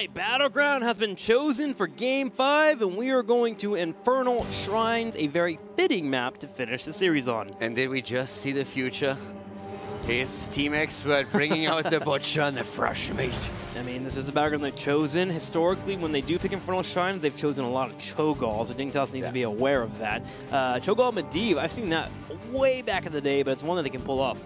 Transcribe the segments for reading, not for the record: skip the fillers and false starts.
right, Battleground has been chosen for Game 5, and we are going to Infernal Shrines, a very fitting map to finish the series on. And did we just see the future? Here's Team Expert bringing out the butcher and the fresh meat. I mean, this is the Battleground they've chosen. Historically, when they do pick Infernal Shrines, they've chosen a lot of Cho'Gall, so Dignitas needs to be aware of that. Cho'Gall Medivh, I've seen that way back in the day, but it's one that they can pull off.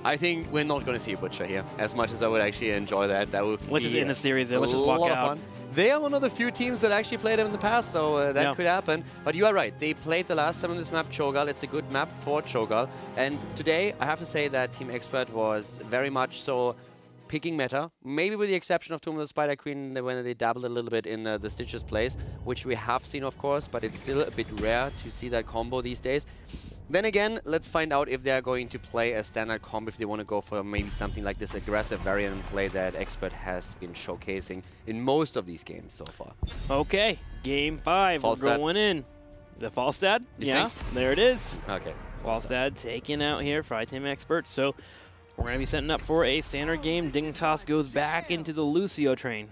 I think we're not going to see a butcher here, as much as I would actually enjoy that. That would let's just end the series there. Let's just walk out. Fun. They are one of the few teams that actually played them in the past, so that could happen. But you are right. They played the last time on this map, Cho'Gall. It's a good map for Cho'Gall. And today, I have to say that Team Expert was very much so picking meta, maybe with the exception of Tomb of the Spider Queen when they dabbled a little bit in the Stitches plays, which we have seen, of course, but it's still a bit rare to see that combo these days. Then again, let's find out if they're going to play a standard combo, if they want to go for maybe something like this aggressive variant play that Expert has been showcasing in most of these games so far. Okay, Game 5, we're going in. The Falstad? Yeah, there it is. Okay. Falstad taken out here for Team Expert, so we're going to be setting up for a standard game. Dignitas goes back into the Lucio train.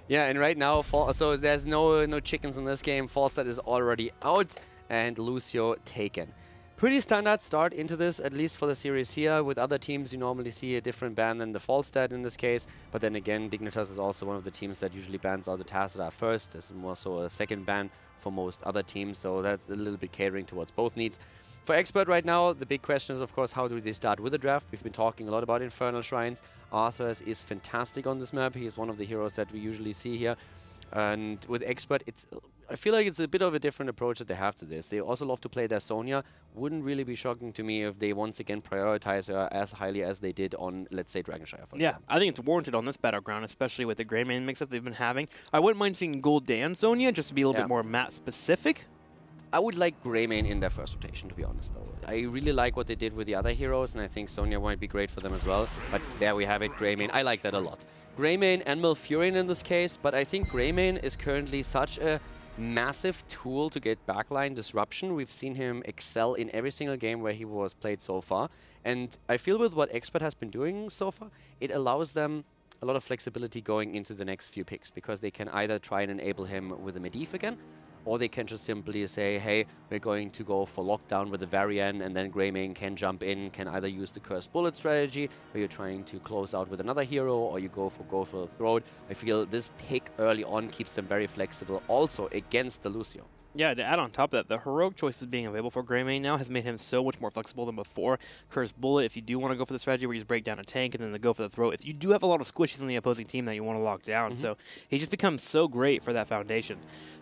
Yeah, and right now, so there's no chickens in this game. Falstad is already out, and Lucio taken. Pretty standard start into this, at least for the series here. With other teams, you normally see a different ban than the Falstad in this case. But then again, Dignitas is also one of the teams that usually bans out the Tassadar first. There's more so a second ban for most other teams, so that's a little bit catering towards both needs. For Expert right now, the big question is, of course, how do they start with the draft? We've been talking a lot about Infernal Shrines. Arthurs is fantastic on this map. He is one of the heroes that we usually see here. And with Expert, I feel like it's a bit of a different approach that they have to this. They also love to play their Sonya. Wouldn't really be shocking to me if they once again prioritize her as highly as they did on, let's say, Dragonshire, for example. Yeah, I think it's warranted on this Battleground, especially with the Greymane mix-up they've been having. I wouldn't mind seeing Gul'dan Sonya just to be a little bit more map-specific. I would like Greymane in their first rotation, to be honest, though. I really like what they did with the other heroes, and I think Sonya might be great for them as well. But there we have it, Greymane. I like that a lot. Greymane and Malfurion in this case, but I think Greymane is currently such a massive tool to get backline disruption. We've seen him excel in every single game where he was played so far. And I feel with what Expert has been doing so far, it allows them a lot of flexibility going into the next few picks, because they can either try and enable him with a Medivh again, or they can just simply say, hey, we're going to go for lockdown with the Varian, and then Greymane can jump in, can either use the Cursed Bullet strategy, where you're trying to close out with another hero, or you go for the throat. I feel this pick early on keeps them very flexible, also against the Lucio. Yeah, to add on top of that, the heroic choices being available for Greymane now has made him so much more flexible than before. Cursed Bullet, if you do want to go for the strategy where you just break down a tank and then the go for the throat, if you do have a lot of squishies in the opposing team that you want to lock down. So he just becomes so great for that foundation.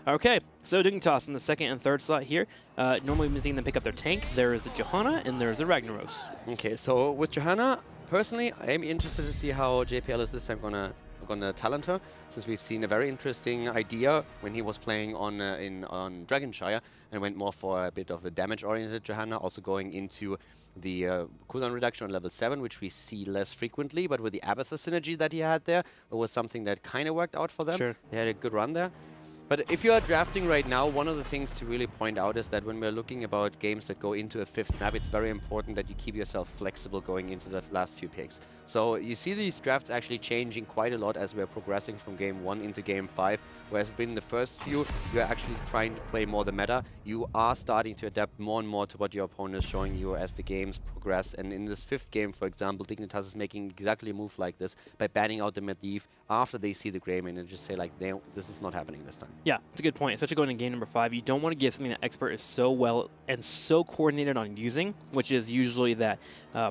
Okay, so Dignitas in the second and third slot here. Normally we've been seeing them pick up their tank. There is the Johanna and there's the Ragnaros. Okay, so with Johanna, personally, I am interested to see how JPL is this time gonna talent her, since we've seen a very interesting idea when he was playing on Dragonshire and went more for a bit of a damage-oriented Johanna, also going into the cooldown reduction on level 7, which we see less frequently, but with the Abathur synergy that he had there, it was something that kind of worked out for them. Sure. They had a good run there. But if you are drafting right now, one of the things to really point out is that when we're looking about games that go into a 5th map, it's very important that you keep yourself flexible going into the last few picks. So you see these drafts actually changing quite a lot as we're progressing from Game 1 into Game 5, whereas within the first few, you're actually trying to play more the meta. You are starting to adapt more and more to what your opponent is showing you as the games progress. And in this 5th game, for example, Dignitas is making exactly a move like this by banning out the Medivh after they see the Greymane and just say, like, this is not happening this time. Yeah, it's a good point. Especially going into game number 5, you don't want to give something that Expert is so well and so coordinated on using, which is usually that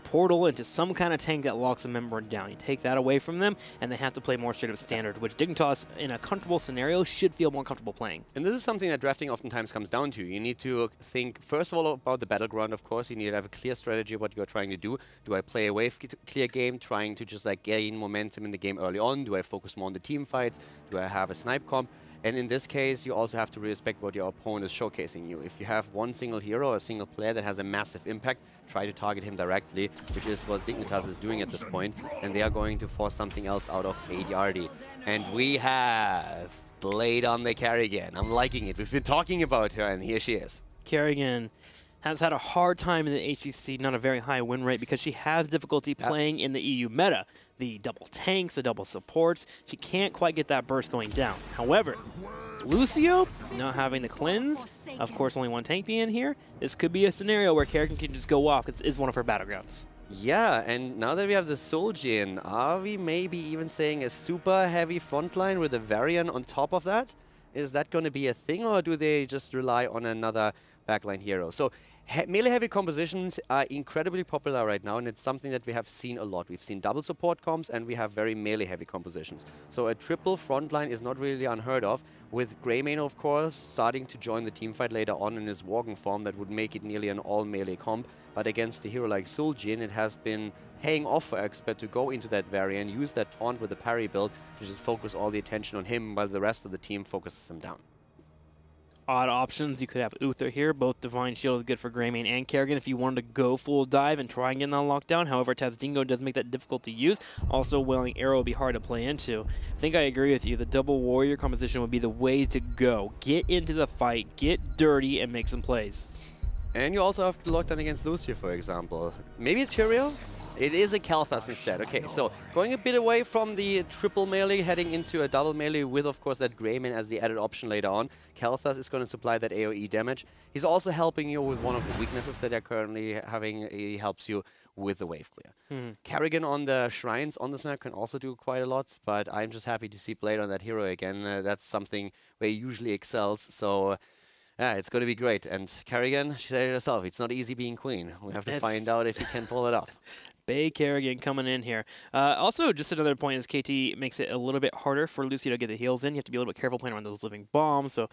portal into some kind of tank that locks a member down. You take that away from them, and they have to play more straight up standard, which Dignitas, in a comfortable scenario, should feel more comfortable playing. And this is something that drafting oftentimes comes down to. You need to think, first of all, about the battleground, of course. You need to have a clear strategy of what you're trying to do. Do I play a wave clear game, trying to just like gain momentum in the game early on? Do I focus more on the team fights? Do I have a snipe comp? And in this case, you also have to respect what your opponent is showcasing you. If you have one single hero or a single player that has a massive impact, try to target him directly, which is what Dignitas is doing at this point. And they are going to force something else out of Yardi. And we have Blade on the Kerrigan. I'm liking it. We've been talking about her, and here she is. Kerrigan has had a hard time in the HGC, not a very high win rate, because she has difficulty playing in the EU meta. The double tanks, the double supports, she can't quite get that burst going down. However, Lucio, not having the cleanse, of course only one tank being here, this could be a scenario where Kerrigan can just go off, because it is one of her battlegrounds. Yeah, and now that we have the Soljin, are we maybe even saying a super heavy frontline with a Varian on top of that? Is that going to be a thing, or do they just rely on another backline hero? So melee heavy compositions are incredibly popular right now, and it's something that we have seen a lot. We've seen double support comps, and we have very melee heavy compositions. So a triple frontline is not really unheard of, with Greymane, of course, starting to join the teamfight later on in his Worgen form. That would make it nearly an all melee comp. But against a hero like Soljin, it has been paying off for Expert to go into that variant, use that taunt with the parry build to just focus all the attention on him while the rest of the team focuses him down. Odd options, you could have Uther here. Both Divine Shield is good for Greymane and Kerrigan if you wanted to go full dive and try and get on lockdown. However, Tazdingo does make that difficult to use. Also, Wailing Arrow would be hard to play into. I think I agree with you. The double warrior composition would be the way to go. Get into the fight, get dirty, and make some plays. And you also have to lock down against Lucio, for example. Maybe a Tyrael? It is a Kalthas instead. Okay, so going a bit away from the triple melee, heading into a double melee with, of course, that Greymane as the added option later on. Kalthas is going to supply that AoE damage. He's also helping you with one of the weaknesses that they're currently having. He helps you with the wave clear. Kerrigan on the shrines on this map can also do quite a lot, but I'm just happy to see Blade on that hero again. That's something where he usually excels, so yeah, it's going to be great. And Kerrigan, she said it herself, it's not easy being queen. We have to find out if he can pull it off. Bay Kerrigan coming in here. Also, just another point is KT makes it a little bit harder for Lucio to get the heals in. You have to be a little bit careful playing around those living bombs, so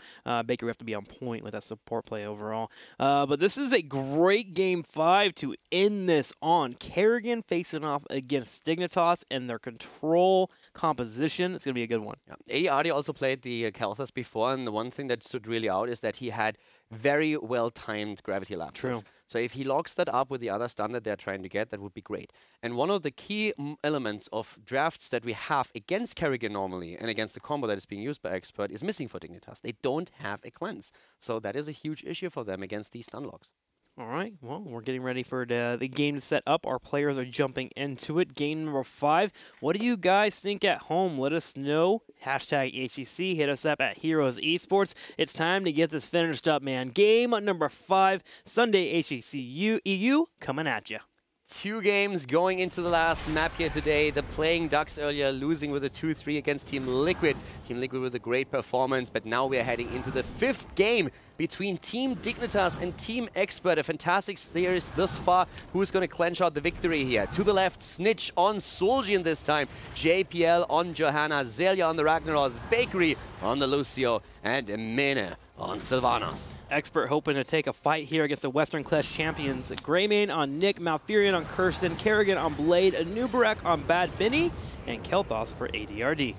Baker, we have to be on point with that support play overall. But this is a great Game 5 to end this on. Kerrigan facing off against Dignitas and their control composition. It's going to be a good one. Yeah. AD also played the Kalthas before, and the one thing that stood really out is that he had very well-timed gravity lapses. True. So if he locks that up with the other stun that they're trying to get, that would be great. And one of the key elements of drafts that we have against Kerrigan normally and against the combo that is being used by Expert is missing for Dignitas. They don't have a cleanse. So that is a huge issue for them against these stun locks. All right, well, we're getting ready for the game to set up. Our players are jumping into it. Game number 5. What do you guys think at home? Let us know. Hashtag HGC. Hit us up at Heroes Esports. It's time to get this finished up, man. Game number 5, Sunday HGC EU coming at you. 2 games going into the last map here today. The Playing Ducks earlier losing with a 2-3 against Team Liquid. Team Liquid with a great performance, but now we are heading into the 5th game between Team Dignitas and Team Expert. A fantastic series thus far. Who's going to clench out the victory here? To the left, Snitch on Soljin this time. JPL on Johanna. Zelia on the Ragnaros. Bakery on the Lucio. And Mene on Sylvanas. Expert hoping to take a fight here against the Western Clash champions. Greymane on Nick, Malfurion on Kirsten, Kerrigan on Blade, Anubarak on Bad Binny, and Kelthos for ADRD.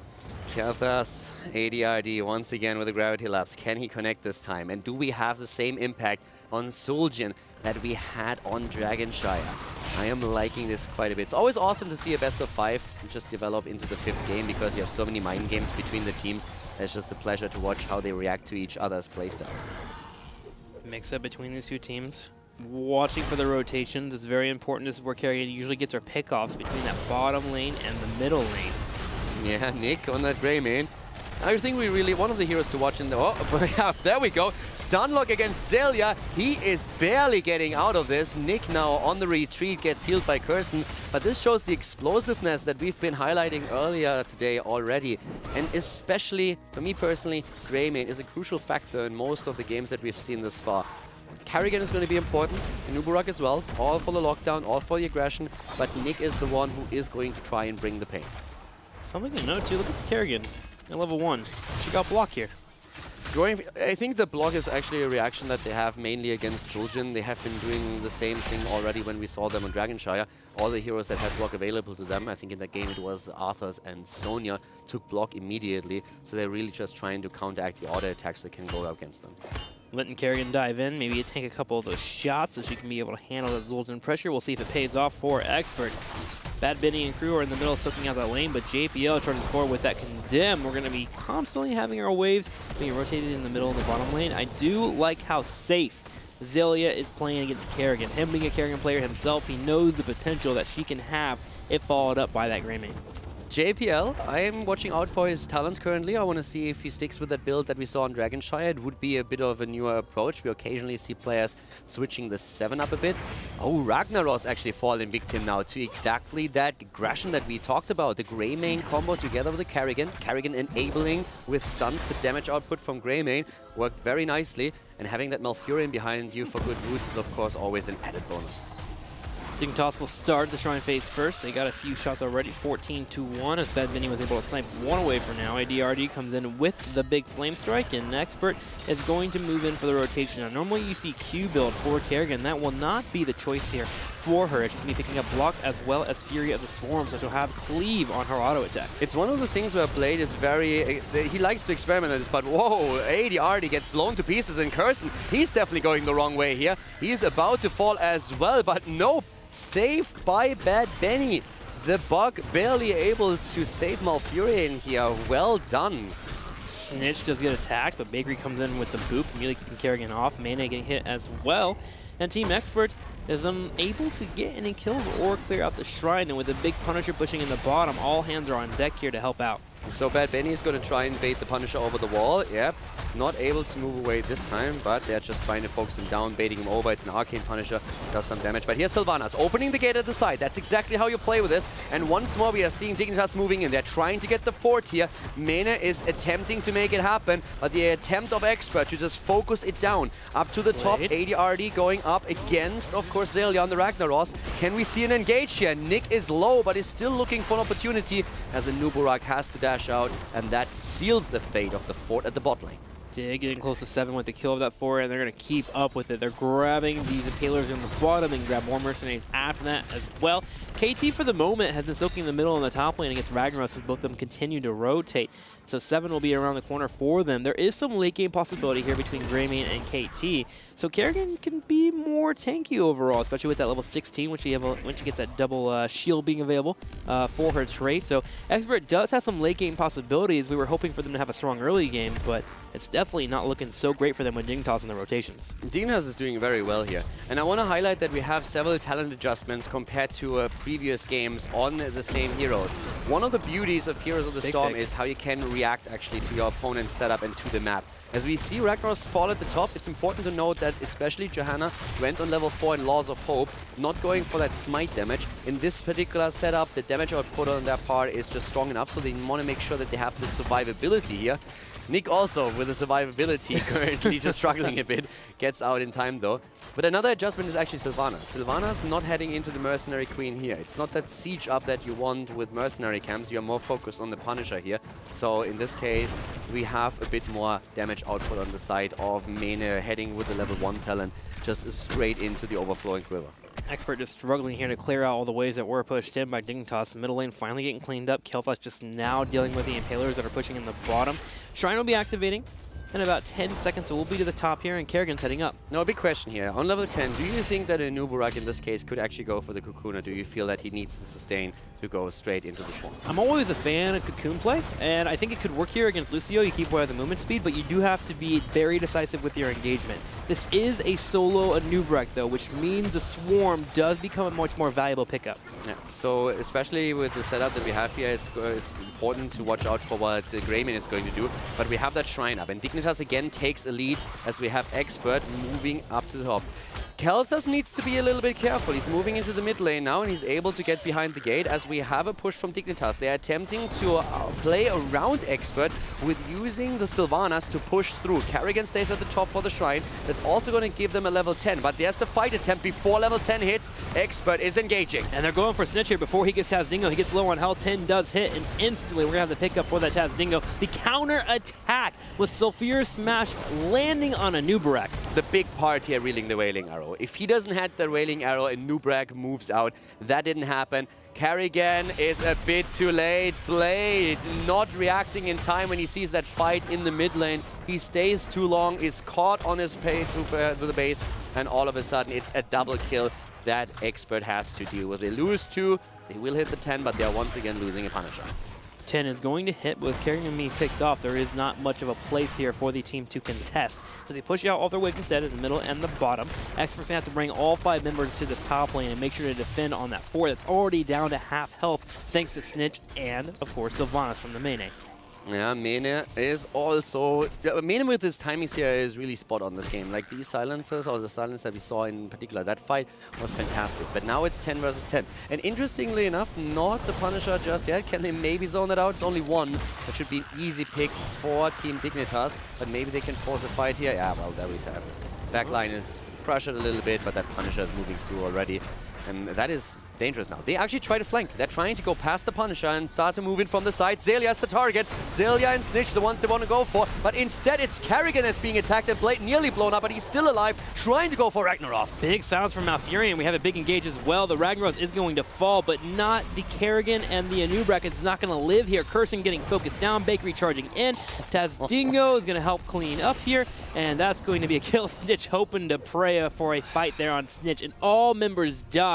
Kelthas, ADRD once again with a gravity lapse. Can he connect this time? And do we have the same impact on Soljin that we had on Dragonshire? I am liking this quite a bit. It's always awesome to see a best of 5 just develop into the 5th game because you have so many mind games between the teams. It's just a pleasure to watch how they react to each other's playstyles. Mix up between these two teams. Watching for the rotations is very important. This is where Kerrigan usually gets her pickoffs between that bottom lane and the middle lane. Yeah, Nick on that Greymane. I think we really one of the heroes to watch in the... Oh, there we go. Stunlock against Zelia. He is barely getting out of this. Nick now on the retreat gets healed by Kirsten. But this shows the explosiveness that we've been highlighting earlier today already. And especially, for me personally, Greymane is a crucial factor in most of the games that we've seen thus far. Kerrigan is going to be important, Anubarak as well. All for the lockdown, all for the aggression. But Nick is the one who is going to try and bring the pain. Something to note too, look at the Kerrigan. At level 1. She got block here. I think the block is actually a reaction that they have mainly against Soljin. They have been doing the same thing already when we saw them on Dragonshire. All the heroes that had block available to them, I think in that game it was Arthur's and Sonya, took block immediately. So they're really just trying to counteract the auto attacks that can go against them. Letting Kerrigan dive in, maybe tank a couple of those shots so she can be able to handle that Zoltan pressure. We'll see if it pays off for Expert. Bad Binny and crew are in the middle soaking out that lane, but JPL turns forward with that Condemn. We're going to be constantly having our waves being rotated in the middle of the bottom lane. I do like how safe Xayah is playing against Kerrigan. Him being a Kerrigan player himself, he knows the potential that she can have if followed up by that Greymane. JPL, I am watching out for his talents currently. I want to see if he sticks with that build that we saw on Dragonshire. It would be a bit of a newer approach. We occasionally see players switching the 7-up a bit. Oh, Ragnaros actually falling victim now to exactly that aggression that we talked about. The Greymane combo together with the Kerrigan. Kerrigan enabling with stuns the damage output from Greymane. Worked very nicely. And having that Malfurion behind you for good roots is, of course, always an added bonus. Dignitas will start the Shrine phase first. They got a few shots already, 14-1, as Bad Vinny was able to snipe one away for now. ADRD comes in with the big Flame Strike, and Expert is going to move in for the rotation. Now, normally you see Q build for Kerrigan. That will not be the choice here for her. She's going to be picking up Block as well as Fury of the Swarm, so she'll have Cleave on her auto attacks. It's one of the things where Blade is very... he likes to experiment on this, but whoa, ADRD gets blown to pieces, and Curson, he's definitely going the wrong way here. He's about to fall as well, but nope. Saved by Bad Benny. The bug barely able to save Malfurion here. Well done. Snitch does get attacked, but Bakery comes in with the boop, immediately keeping Kerrigan off. Mana getting hit as well. And Team Expert is unable to get any kills or clear out the Shrine. And with the big Punisher pushing in the bottom, all hands are on deck here to help out. So Bad Benny is going to try and bait the Punisher over the wall. Yep, not able to move away this time, but they're just trying to focus him down, baiting him over. It's an Arcane Punisher, does some damage. But here's Sylvanas opening the gate at the side. That's exactly how you play with this. And once more, we are seeing Dignitas moving in. They're trying to get the fort here. Mena is attempting to make it happen, but the attempt of Expert to just focus it down. Up to the top, ADRD going up against, of course, Xayah on the Ragnaros. Can we see an engage here? Nick is low, but is still looking for an opportunity as the Nuburak has to dash out, and that seals the fate of the fort at the bot lane. Dig getting close to 7 with the kill of that fort, and they're going to keep up with it. They're grabbing these Impalers in the bottom and grab more Mercenaries after that as well. KT for the moment has been soaking the middle and the top lane against Ragnaros as both of them continue to rotate. So 7 will be around the corner for them. There is some late game possibility here between Greymane and KT. So Kerrigan can be more tanky overall, especially with that level 16 when she gets that double shield being available for her trait. So Expert does have some late game possibilities. We were hoping for them to have a strong early game, but it's definitely not looking so great for them with Dignitas in the rotations. Dignitas is doing very well here. And I want to highlight that we have several talent adjustments compared to previous games on the same heroes. One of the beauties of Heroes of the Storm is how you can react actually to your opponent's setup and to the map. As we see Ragnaros fall at the top, it's important to note that especially Johanna went on level 4 in Laws of Hope, not going for that smite damage. In this particular setup, the damage output on their part is just strong enough, so they want to make sure that they have the survivability here. Nick also with the survivability currently just struggling a bit, gets out in time though. But another adjustment is actually Sylvanas. Sylvanas not heading into the Mercenary Queen here. It's not that siege up that you want with Mercenary camps. You're more focused on the Punisher here. So in this case, we have a bit more damage output on the side of Mena heading with the level 1 talent just straight into the overflowing quiver. Expert just struggling here to clear out all the waves that were pushed in by Dignitas. Middle lane finally getting cleaned up. Kel'Thas just now dealing with the Impalers that are pushing in the bottom. Shrine will be activating in about 10 seconds, so we'll be to the top here, and Kerrigan's heading up. Now, a big question here. On level 10, do you think that a Nuburak in this case could actually go for the Cocoon, or do you feel that he needs the sustain to go straight into the Swarm? I'm always a fan of Cocoon play, and I think it could work here against Lucio. You keep away with the movement speed, but you do have to be very decisive with your engagement. This is a solo Nuburak, though, which means the Swarm does become a much more valuable pickup. Yeah, so especially with the setup that we have here, it's important to watch out for what Greymane is going to do. But we have that Shrine up, and Dignitas again takes a lead as we have Expert moving up to the top. Kel'Thas needs to be a little bit careful. He's moving into the mid lane now, and he's able to get behind the gate as we have a push from Dignitas. They are attempting to play around Expert with using the Sylvanas to push through. Kerrigan stays at the top for the Shrine. That's also going to give them a level 10. But there's the fight attempt before level 10 hits. Expert is engaging. And they're going for Snitch here before he gets Tazdingo. He gets low on health. 10 does hit, and instantly we're going to have the pickup for that Tazdingo. The counter attack with Sulfurous Smash landing on a Nuburak. The big part here, reeling the Wailing Arrow. If he doesn't have the Wailing Arrow and Nuburak moves out, that didn't happen. Kerrigan is a bit too late. Blade not reacting in time when he sees that fight in the mid lane. He stays too long, is caught on his way to the base, and all of a sudden it's a double kill that Expert has to deal with. They lose 2, they will hit the 10, but they are once again losing a Punisher. 10 is going to hit, but with Kerrigan being picked off, there is not much of a place here for the team to contest. So they push out all their waves instead in the middle and the bottom. Experts have to bring all 5 members to this top lane and make sure to defend on that 4 that's already down to half health, thanks to Snitch and, of course, Sylvanas from the Mene. Yeah, Mene is also... Mene with his timings here is really spot on this game. Like these silencers, or the silence that we saw in particular, that fight was fantastic. But now it's 10 versus 10. And interestingly enough, not the Punisher just yet. Can they maybe zone it out? It's only one. That should be an easy pick for Team Dignitas. But maybe they can force a fight here. Yeah, well, there we have it. Backline is pressured a little bit, but that Punisher is moving through already. And that is dangerous now. They actually try to flank. They're trying to go past the Punisher and start to move in from the side. Xaylia is the target. Xaylia and Snitch, the ones they want to go for. But instead, it's Kerrigan that's being attacked and Blade nearly blown up, but he's still alive, trying to go for Ragnaros. Big silence from Malfurion. We have a big engage as well. The Ragnaros is going to fall, but not the Kerrigan, and the Anubrak is not going to live here. Curson getting focused down, Bakery charging in. Tazdingo is going to help clean up here, and that's going to be a kill. Snitch hoping to pray for a fight there on Snitch, and all members die.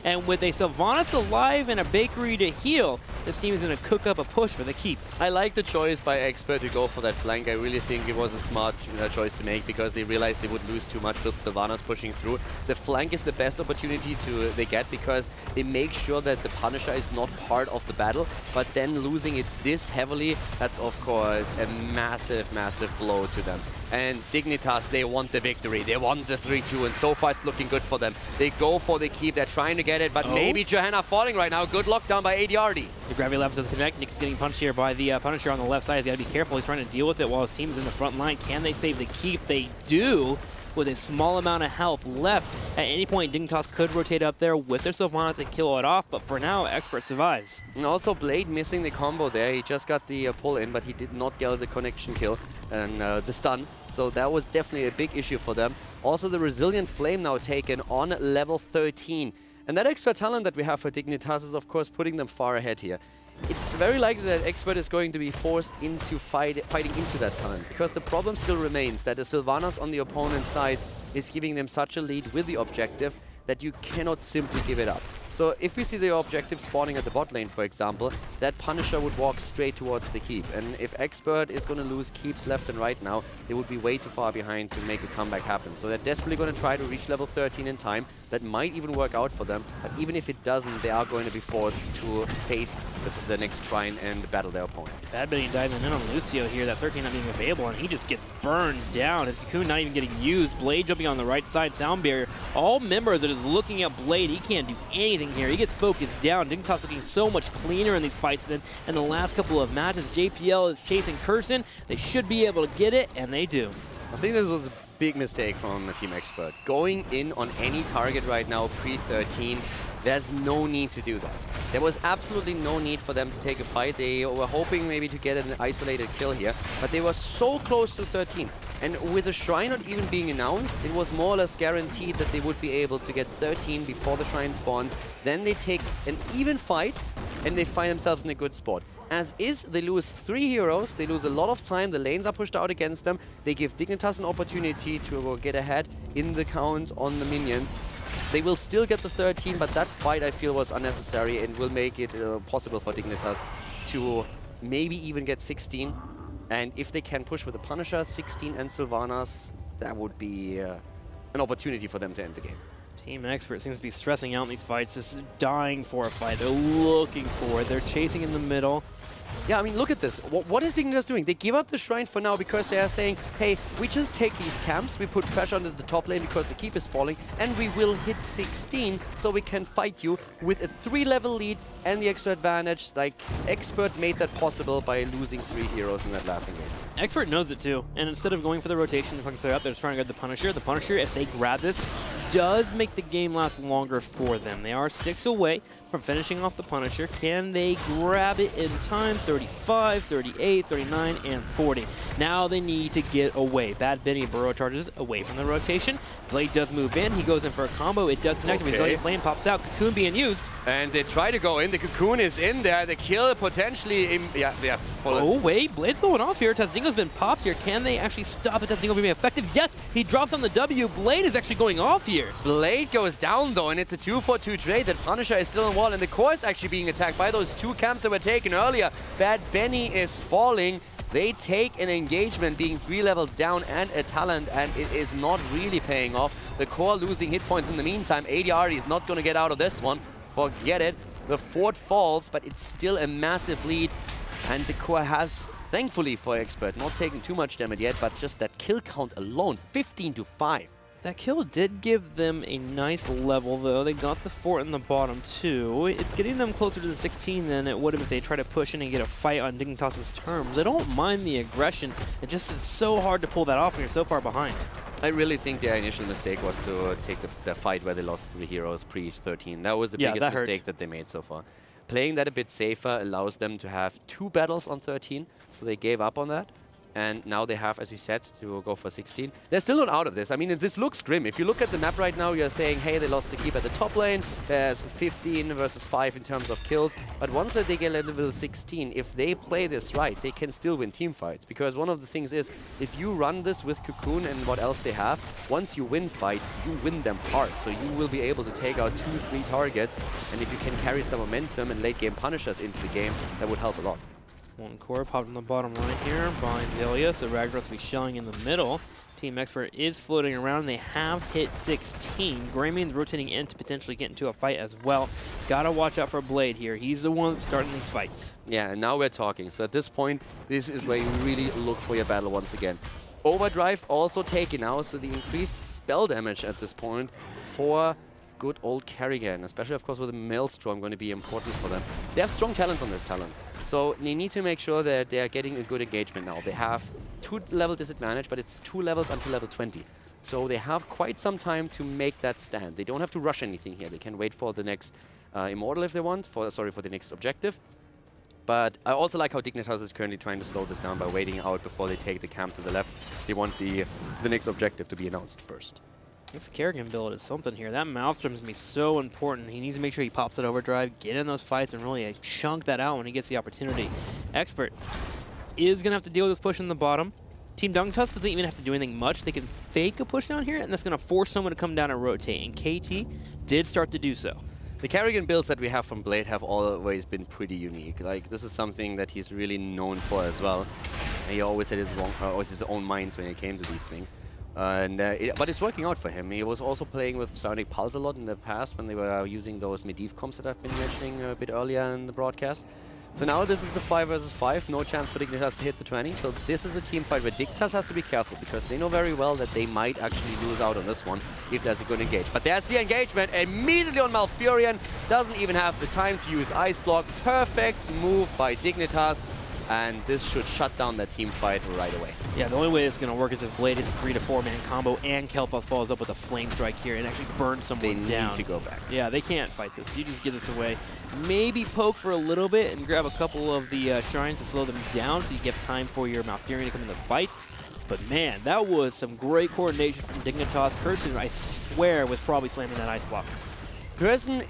And with a Sylvanas alive and a Bakery to heal, this team is going to cook up a push for the keep. I like the choice by Expert to go for that flank. I really think it was a smart choice to make because they realized they would lose too much with Sylvanas pushing through. The flank is the best opportunity they get because they make sure that the Punisher is not part of the battle, but then losing it this heavily, that's of course a massive, massive blow to them. And Dignitas, they want the victory. They want the 3-2, and so far it's looking good for them. They go for the keep. They're trying to get it, but maybe Johanna falling right now. Good lockdown by ADRD. The Gravity Labs does connect. Nick's getting punched here by the Punisher on the left side. He's got to be careful. He's trying to deal with it while his team is in the front line. Can they save the keep? They do, with a small amount of health left. At any point, Dignitas could rotate up there with their Sylvanas and kill it off, but for now, Expert survives. And also Blade missing the combo there. He just got the pull in, but he did not get the connection kill and the stun. So that was definitely a big issue for them. Also, the Resilient Flame now taken on level 13. And that extra talent that we have for Dignitas is, of course, putting them far ahead here. It's very likely that Expert is going to be forced into fighting into that talent, because the problem still remains that the Sylvanas on the opponent's side is giving them such a lead with the objective that you cannot simply give it up. So if we see the objective spawning at the bot lane, for example, that Punisher would walk straight towards the keep. And if Expert is going to lose keeps left and right now, they would be way too far behind to make a comeback happen. So they're desperately going to try to reach level 13 in time. That might even work out for them, but even if it doesn't, they are going to be forced to face the next shrine and battle their opponent. Bad Bunny diving in on Lucio here, that 13 not being available, and he just gets burned down. His cocoon not even getting used. Blade jumping on the right side, sound barrier. All members that is looking at Blade, he can't do anything here. He gets focused down. Dignitas looking so much cleaner in these fights than in the last couple of matches. JPL is chasing Curson. They should be able to get it, and they do. I think this was a big mistake from Team Expert. Going in on any target right now, pre-13, there's no need to do that. There was absolutely no need for them to take a fight. They were hoping maybe to get an isolated kill here, but they were so close to 13. And with the shrine not even being announced, it was more or less guaranteed that they would be able to get 13 before the shrine spawns. Then they take an even fight, and they find themselves in a good spot. As is, they lose 3 heroes, they lose a lot of time, the lanes are pushed out against them, they give Dignitas an opportunity to get ahead in the count on the minions. They will still get the 13, but that fight I feel was unnecessary and will make it possible for Dignitas to maybe even get 16. And if they can push with the Punisher, 16 and Sylvanas, that would be an opportunity for them to end the game. Team Expert seems to be stressing out in these fights, just dying for a fight. They're looking for it. They're chasing in the middle. Yeah, I mean, look at this. What is Dignitas doing? They give up the shrine for now because they are saying, hey, we just take these camps, we put pressure onto the top lane because the keep is falling, and we will hit 16 so we can fight you with a 3-level lead and the extra advantage. Like, Expert made that possible by losing 3 heroes in that last engagement. Expert knows it too, and instead of going for the rotation and clear out, they're just trying to get the Punisher. The Punisher, if they grab this, does make the game last longer for them. They are 6 away from finishing off the Punisher. Can they grab it in time? 35, 38, 39, and 40. Now they need to get away. Bad Benny Burrow charges away from the rotation. Blade does move in. He goes in for a combo. It does connect. Resilient Flame pops out. Cocoon being used. And they try to go in. The Cocoon is in there. The kill potentially... Oh, wait. Blade's going off here. Tazdingo's been popped here. Can they actually stop it? Tazdingo being effective? Yes, he drops on the W. Blade is actually going off here. here. Blade goes down though, and it's a 2-for-2 trade. That Punisher is still on wall, and the core is actually being attacked by those 2 camps that were taken earlier. Bad Benny is falling. They take an engagement being 3 levels down and a talent, and it is not really paying off. The core losing hit points in the meantime. ADR is not going to get out of this one. Forget it. The fort falls, but it's still a massive lead. And the core has, thankfully for Expert, not taken too much damage yet, but just that kill count alone, 15-5. That kill did give them a nice level, though. They got the fort in the bottom, too. It's getting them closer to the 16 than it would have if they try to push in and get a fight on Dignitas' terms. They don't mind the aggression. It just is so hard to pull that off when you're so far behind. I really think their initial mistake was to take the fight where they lost 3 heroes pre-13. That was the biggest mistake that they made so far. Playing that a bit safer allows them to have 2 battles on 13, so they gave up on that. And now they have, as you said, to go for 16. They're still not out of this. I mean, this looks grim. If you look at the map right now, you're saying, hey, they lost the keep at the top lane. There's 15 versus 5 in terms of kills. But once that they get level 16, if they play this right, they can still win team fights. Because one of the things is, if you run this with Cocoon and what else they have, once you win fights, you win them hard. So you will be able to take out 2-3 targets. And if you can carry some momentum and late game Punishers into the game, that would help a lot. One core popped on the bottom right here by Zelia, so Ragnaros will be shelling in the middle. Team Expert is floating around. They have hit 16. Grayman's rotating in to potentially get into a fight as well. Gotta watch out for Blade here. He's the one that's starting these fights. Yeah, and now we're talking. So at this point, this is where you really look for your battle once again. Overdrive also taken now, so the increased spell damage at this point for good old Kerrigan, especially of course with the Maelstrom going to be important for them. They have strong talents on this talent, so they need to make sure that they are getting a good engagement now. They have 2 level disadvantage, but it's 2 levels until level 20. So they have quite some time to make that stand. They don't have to rush anything here. They can wait for the next Immortal if they want, for the next objective. But I also like how Dignitas is currently trying to slow this down by waiting out before they take the camp to the left. They want the next objective to be announced first. This Kerrigan build is something here. That Maelstrom is going to be so important. He needs to make sure he pops that overdrive, get in those fights, and really chunk that out when he gets the opportunity. Expert is going to have to deal with this push in the bottom. Team Dignitas doesn't even have to do anything much. They can fake a push down here, and that's going to force someone to come down and rotate. And KT did start to do so. The Kerrigan builds that we have from Blade have always been pretty unique. Like, this is something that he's really known for as well. He always had his own minds when it came to these things. But it's working out for him. He was also playing with Psionic Pulse a lot in the past when they were using those Medivh comps that I've been mentioning a bit earlier in the broadcast. So now this is the 5 versus 5, no chance for Dignitas to hit the 20. So this is a team fight where Dignitas has to be careful because they know very well that they might actually lose out on this one if there's a good engage. But there's the engagement immediately on Malfurion. Doesn't even have the time to use Ice Block. Perfect move by Dignitas. And this should shut down that team fight right away. Yeah, the only way it's going to work is if Blade is a 3 to 4 man combo and Kel'Thuz follows up with a Flame Strike here and actually burns someone down. They need to go back. Yeah, they can't fight this. You just give this away. Maybe poke for a little bit and grab a couple of the shrines to slow them down so you get time for your Malfurion to come in the fight. But man, that was some great coordination from Dignitas. Curson, I swear, was probably slamming that Ice Block. Curson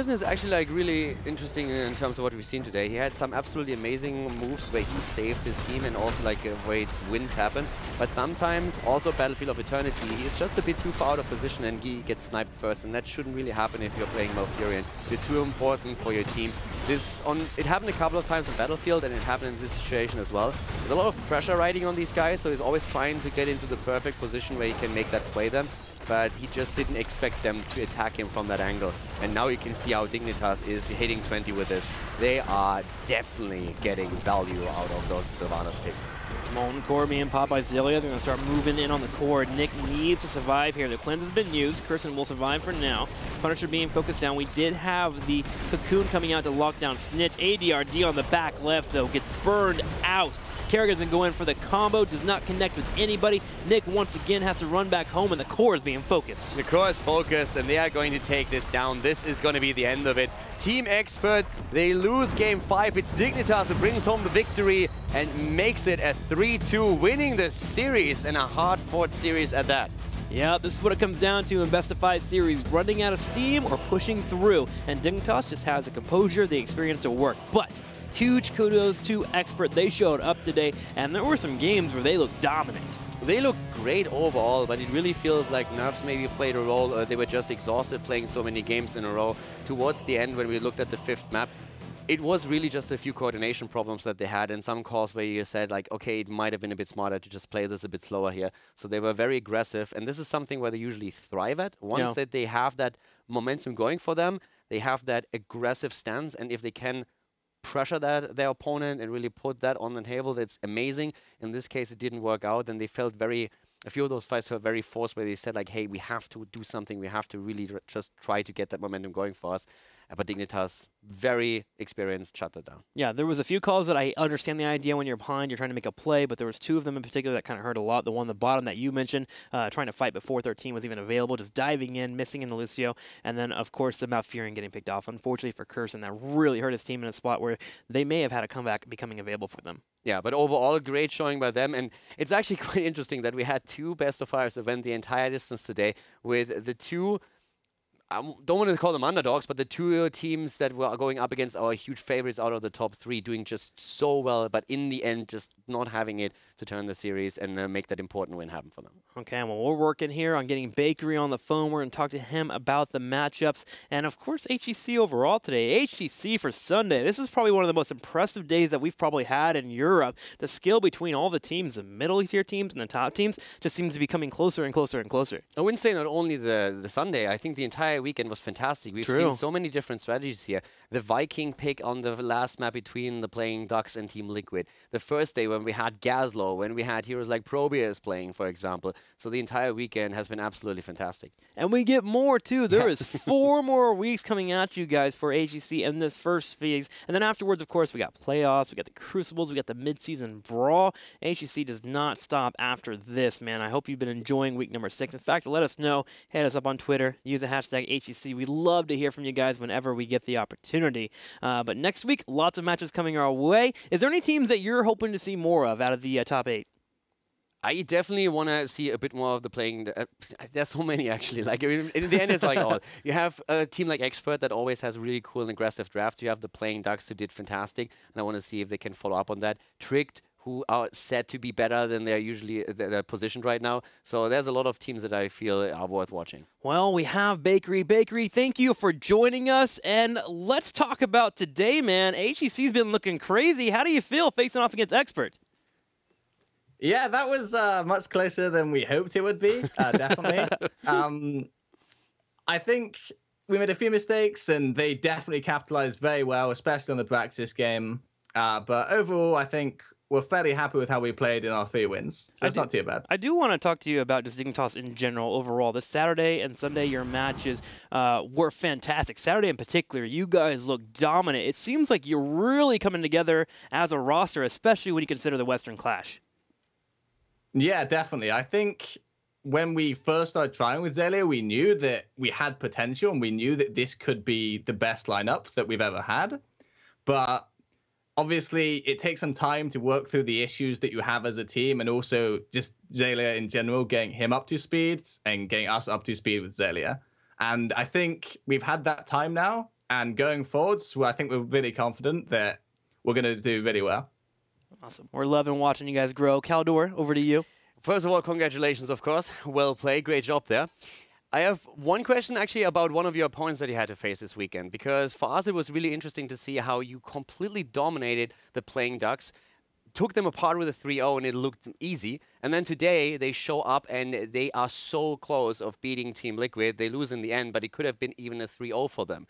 is actually like really interesting in terms of what we've seen today. He had some absolutely amazing moves where he saved his team and also like way wins happen. But sometimes also Battlefield of Eternity, he's just a bit too far out of position and he gets sniped first, and that shouldn't really happen if you're playing Malfurion. You're too important for your team. It happened a couple of times on Battlefield, and it happened in this situation as well. There's a lot of pressure riding on these guys, so he's always trying to get into the perfect position where he can make that play them. But he just didn't expect them to attack him from that angle. And now you can see how Dignitas is hitting 20 with this. They are definitely getting value out of those Sylvanas picks. Molten Core being popped by Zelia. They're going to start moving in on the core. Nick needs to survive here. The cleanse has been used. Curson will survive for now. Punisher being focused down. We did have the Cocoon coming out to lock down Snitch. ADRD on the back left, though, gets burned out. Kerrigan's going to go in for the combo. Does not connect with anybody. Nick once again has to run back home, and the core is being focused. The core is focused, and they are going to take this down. This is going to be the end of it. Team Expert, they lose game 5. It's Dignitas who brings home the victory and makes it a 3-2, winning the series, and a hard-fought series at that. Yeah, this is what it comes down to in best-of-5 series, running out of steam or pushing through. And Dignitas just has the composure, the experience to work. But huge kudos to Expert. They showed up today, and there were some games where they looked dominant. They look great overall, but it really feels like nerves maybe played a role, or they were just exhausted playing so many games in a row. Towards the end, when we looked at the 5th map, it was really just a few coordination problems that they had, and some calls where you said, like, okay, it might have been a bit smarter to just play this a bit slower here. So they were very aggressive, and this is something where they usually thrive at. Once that they have that momentum going for them, they have that aggressive stance, and if they can pressure their opponent and really put that on the table, that's amazing. In this case, it didn't work out, and they felt a few of those fights felt very forced, where they said, like, hey, we have to do something. We have to really just try to get that momentum going for us. But Dignitas, very experienced, shut that down. Yeah, there was a few calls that I understand the idea when you're behind, you're trying to make a play, but there was 2 of them in particular that kind of hurt a lot. The one on the bottom that you mentioned, trying to fight before 13 was even available, just diving in, missing in the Lucio, and then, of course, the Malfurion getting picked off. Unfortunately for Curson, that really hurt his team in a spot where they may have had a comeback becoming available for them. Yeah, but overall, great showing by them. And it's actually quite interesting that we had 2 best-of-5s that went the entire distance today, with the 2... I don't want to call them underdogs, but the 2 teams that were going up against our huge favorites out of the top 3 doing just so well, but in the end just not having it to turn the series and make that important win happen for them. Okay, well, we're working here on getting Bakery on the phone. We're going to talk to him about the matchups and, of course, HGC overall today. HGC for Sunday. This is probably one of the most impressive days that we've probably had in Europe. The skill between all the teams, the middle-tier teams and the top teams, just seems to be coming closer and closer and closer. I wouldn't say not only the Sunday. I think the entire weekend was fantastic. We've seen so many different strategies here. The Viking pick on the last map between the playing Ducks and Team Liquid. The first day when we had Gaslow, when we had heroes like Probius playing, for example. So the entire weekend has been absolutely fantastic. And we get more, too. There is 4 more weeks coming at you guys for HGC in this first phase. And then afterwards, of course, we got playoffs, we got the Crucibles, we got the mid-season brawl. HGC does not stop after this, man. I hope you've been enjoying week number 6. In fact, let us know. Hit us up on Twitter. Use the hashtag HGC. We love to hear from you guys whenever we get the opportunity. But next week, lots of matches coming our way. Is there any teams that you're hoping to see more of out of the top 8? I definitely want to see a bit more of the playing. There's so many, actually. Like, in the end, it's like all. You have a team like Expert that always has really cool and aggressive drafts. You have the playing Ducks who did fantastic, and I want to see if they can follow up on that. Tricked, who are said to be better than they're usually positioned right now. So there's a lot of teams that I feel are worth watching. Well, we have Bakery. Bakery, thank you for joining us. And let's talk about today, man. HGC's been looking crazy. How do you feel facing off against Expert? Yeah, that was much closer than we hoped it would be, definitely. I think we made a few mistakes, and they definitely capitalized very well, especially on the practice game. But overall, I think we're fairly happy with how we played in our 3 wins. So it's not too bad. I do want to talk to you about just Dignitas in general overall. This Saturday and Sunday, your matches were fantastic. Saturday in particular, you guys look dominant. It seems like you're really coming together as a roster, especially when you consider the Western Clash. Yeah, definitely. I think when we first started trying with Zelia, we knew that we had potential and we knew that this could be the best lineup that we've ever had. But obviously, it takes some time to work through the issues that you have as a team, and also just Zelia in general, getting him up to speed and getting us up to speed with Zelia. And I think we've had that time now, and going forwards, I think we're really confident that we're going to do really well. Awesome. We're loving watching you guys grow. Caldor, over to you. First of all, congratulations, of course. Well played. Great job there. I have one question actually about one of your opponents that you had to face this weekend, because for us it was really interesting to see how you completely dominated the playing Ducks, took them apart with a 3-0 and it looked easy. And then today they show up and they are so close of beating Team Liquid. They lose in the end, but it could have been even a 3-0 for them.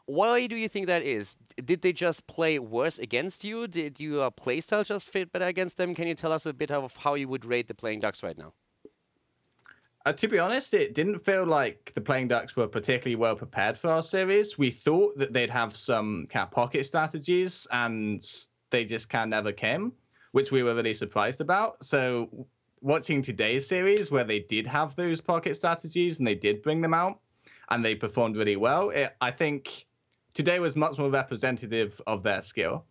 Why do you think that is? Did they just play worse against you? Did your playstyle just fit better against them? Can you tell us a bit of how you would rate the playing Ducks right now? To be honest, it didn't feel like the playing Ducks were particularly well prepared for our series. We thought that they'd have some kind of pocket strategies, and they just kind of never came, which we were really surprised about. So watching today's series, where they did have those pocket strategies and they did bring them out, and they performed really well, I think today was much more representative of their skill.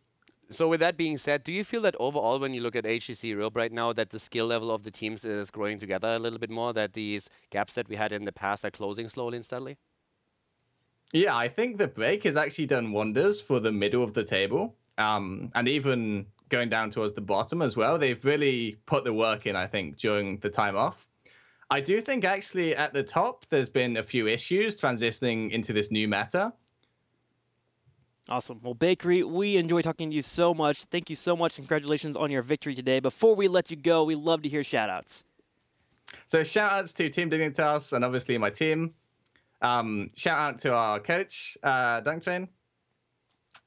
So with that being said, do you feel that overall when you look at HGC Europe right now that the skill level of the teams is growing together a little bit more, that these gaps that we had in the past are closing slowly and steadily? Yeah, I think the break has actually done wonders for the middle of the table. And even going down towards the bottom as well. They've really put the work in, I think, during the time off. I do think actually at the top, there's been a few issues transitioning into this new meta. Awesome. Well, Bakery, we enjoy talking to you so much. Thank you so much. Congratulations on your victory today. Before we let you go, we love to hear shout-outs. So shout-outs to Team Dignitas and obviously my team. Shout-out to our coach, Dunk Train.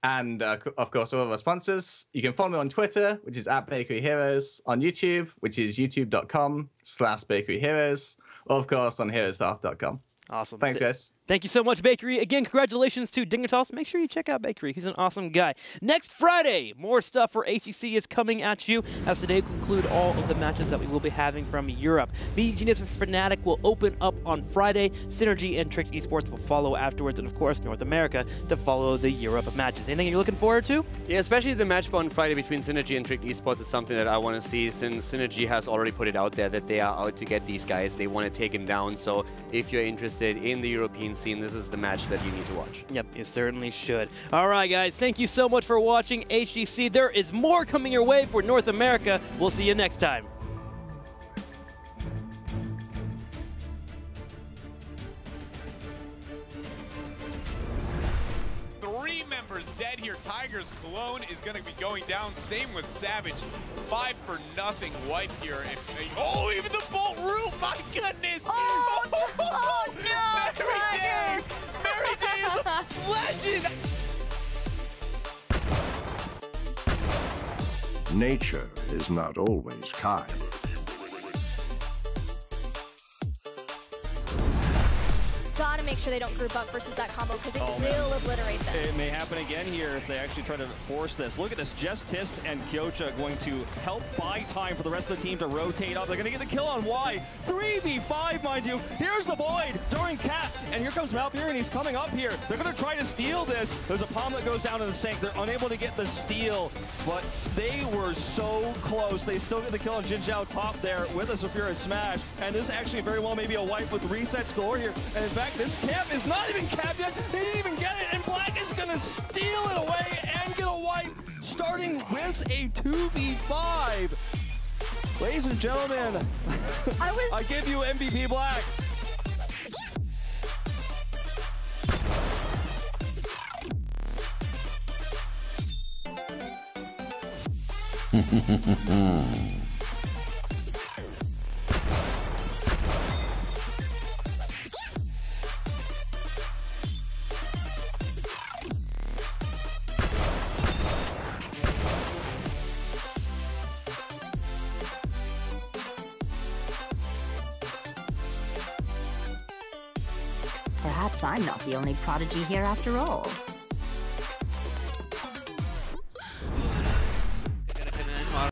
And, of course, all of our sponsors. You can follow me on Twitter, which is @BakeryHeroes, on YouTube, which is youtube.com/BakeryHeroes, or, of course, on heroeshearth.com. Awesome. Thanks, guys. Thank you so much, Bakery. Again, congratulations to Dignitas. Make sure you check out Bakery. He's an awesome guy. Next Friday, more stuff for HGC is coming at you, as today will conclude all of the matches that we will be having from Europe. Genius with Fnatic will open up on Friday. Synergy and Tricked Esports will follow afterwards, and of course, North America to follow the Europe matches. Anything you're looking forward to? Yeah, especially the match on Friday between Synergy and Tricked Esports is something that I want to see, since Synergy has already put it out there that they are out to get these guys. They want to take them down. So if you're interested in the European scene, this is the match that you need to watch. Yep, you certainly should. All right, guys, thank you so much for watching HGC. There is more coming your way for North America. We'll see you next time. 3 members dead here. Tiger's Clone is going to be going down. Same with Savage. 5-0 wipe here. Oh, even the Bolt Root! My goodness! Oh, oh no! Mary Day! Mary Day is a legend! Nature is not always kind. Gotta make sure they don't group up versus that combo, because it will obliterate them. It may happen again here if they actually try to force this. Look at this, Just Tist and Kyocha going to help buy time for the rest of the team to rotate up. They're gonna get the kill on Y. 3v5, mind you. Here's the Void during Cat, and here comes Malpure, and he's coming up here. They're gonna try to steal this. There's a palm that goes down in the sink. They're unable to get the steal, but they were so close. They still get the kill on Jin Zhao top there with a Saphira smash, and this actually very well may be a wipe with resets galore here. And in fact, this camp is not even capped yet. They didn't even get it, and Black is gonna steal it away and get a wipe, starting with a 2v5. Ladies and gentlemen, I give you MVP Black. Perhaps I'm not the only prodigy here after all.